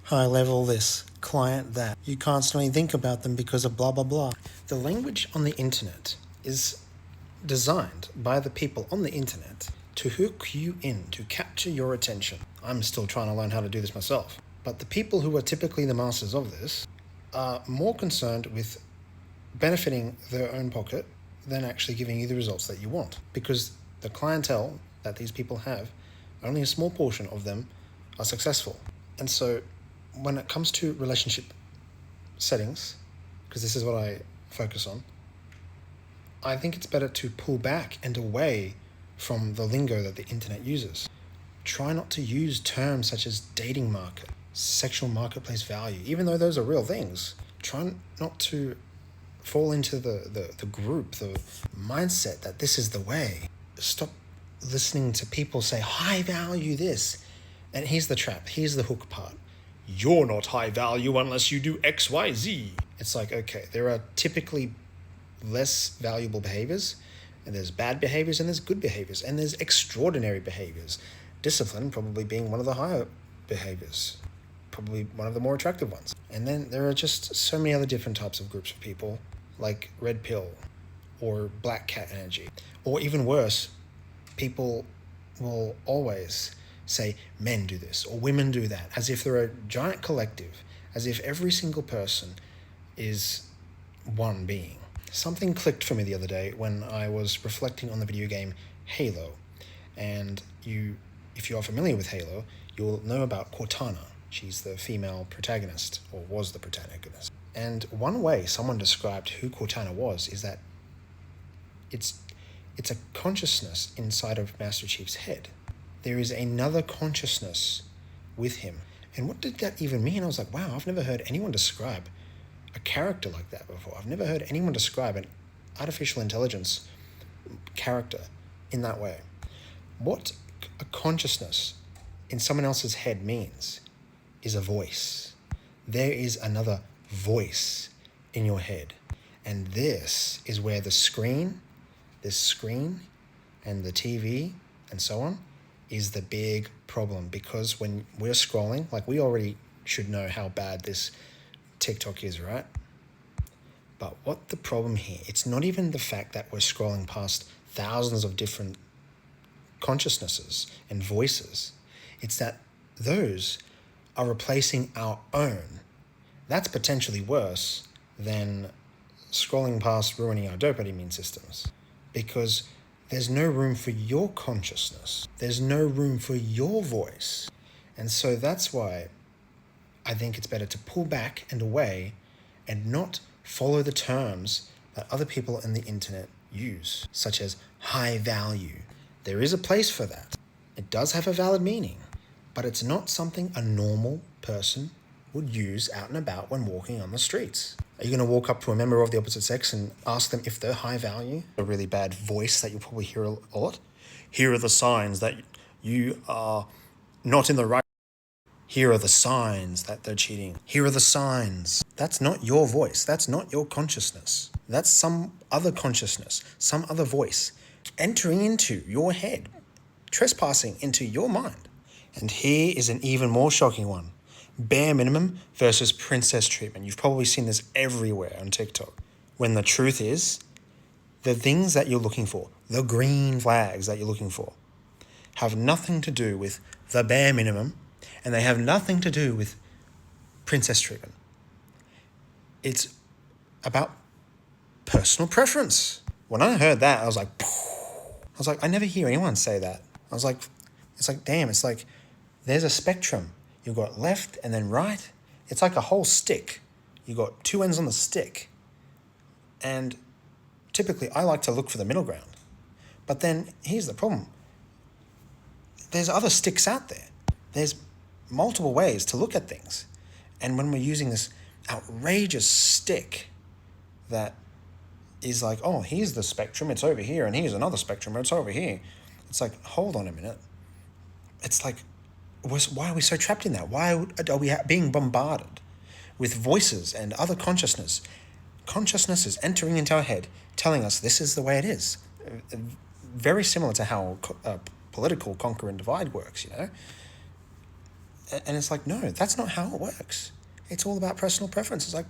high level this, client that. You constantly think about them because of blah, blah, blah. The language on the internet is designed by the people on the internet to hook you in, to capture your attention. I'm still trying to learn how to do this myself. But the people who are typically the masters of this are more concerned with benefiting their own pocket than actually giving you the results that you want. Because the clientele that these people have, only a small portion of them are successful. And so when it comes to relationship settings, because this is what I focus on, I think it's better to pull back and away from the lingo that the internet uses. Try not to use terms such as dating market, sexual marketplace value, even though those are real things. Try not to fall into the group, the mindset that this is the way. Stop listening to people say, high value this. And here's the trap, here's the hook part. You're not high value unless you do X, Y, Z. It's like, okay, there are typically less valuable behaviors, and there's bad behaviors and there's good behaviors, and there's extraordinary behaviors. Discipline probably being one of the higher behaviors, probably one of the more attractive ones. And then there are just so many other different types of groups of people, like red pill or black cat energy. Or even worse, people will always say men do this or women do that, as if they're a giant collective, as if every single person is one being. Something clicked for me the other day when I was reflecting on the video game Halo. And if you are familiar with Halo, you'll know about Cortana. She's the female protagonist, or was the protagonist. And one way someone described who Cortana was is that it's a consciousness inside of Master Chief's head. There is another consciousness with him. And what did that even mean? I was like, wow, I've never heard anyone describe a character like that before. I've never heard anyone describe an artificial intelligence character in that way. What a consciousness in someone else's head means is a voice. There is another voice in your head. And this is where this screen and the TV and so on is the big problem. Because when we're scrolling, like, we already should know how bad this TikTok is, right? But what the problem here, it's not even the fact that we're scrolling past thousands of different consciousnesses and voices. It's that those are replacing our own. That's potentially worse than scrolling past ruining our dopamine systems, because there's no room for your consciousness. There's no room for your voice. And so that's why I think it's better to pull back and away and not follow the terms that other people in the internet use, such as high value. There is a place for that. It does have a valid meaning, but it's not something a normal person would use out and about when walking on the streets. Are you going to walk up to a member of the opposite sex and ask them if they're high value? A really bad voice that you'll probably hear a lot. Here are the signs that you are not in the right. Here are the signs that they're cheating. Here are the signs. That's not your voice. That's not your consciousness. That's some other consciousness, some other voice entering into your head, trespassing into your mind. And here is an even more shocking one. Bare minimum versus princess treatment. You've probably seen this everywhere on TikTok. When the truth is, the things that you're looking for, the green flags that you're looking for, have nothing to do with the bare minimum, and they have nothing to do with princess treatment. It's about personal preference. When I heard that, I was like, I never hear anyone say that. I was like, it's like, damn, it's like there's a spectrum. You've got left and then right. It's like a whole stick. You've got two ends on the stick. And typically I like to look for the middle ground. But then here's the problem. There's other sticks out there. There's multiple ways to look at things. And when we're using this outrageous stick that is like, oh, here's the spectrum, it's over here, and here's another spectrum, it's over here. It's like, hold on a minute. It's like, why are we so trapped in that? Why are we being bombarded with voices and other consciousnesses entering into our head, telling us this is the way it is? Very similar to how political conquer and divide works, you know? And it's like, no, that's not how it works. It's all about personal preference. It's like,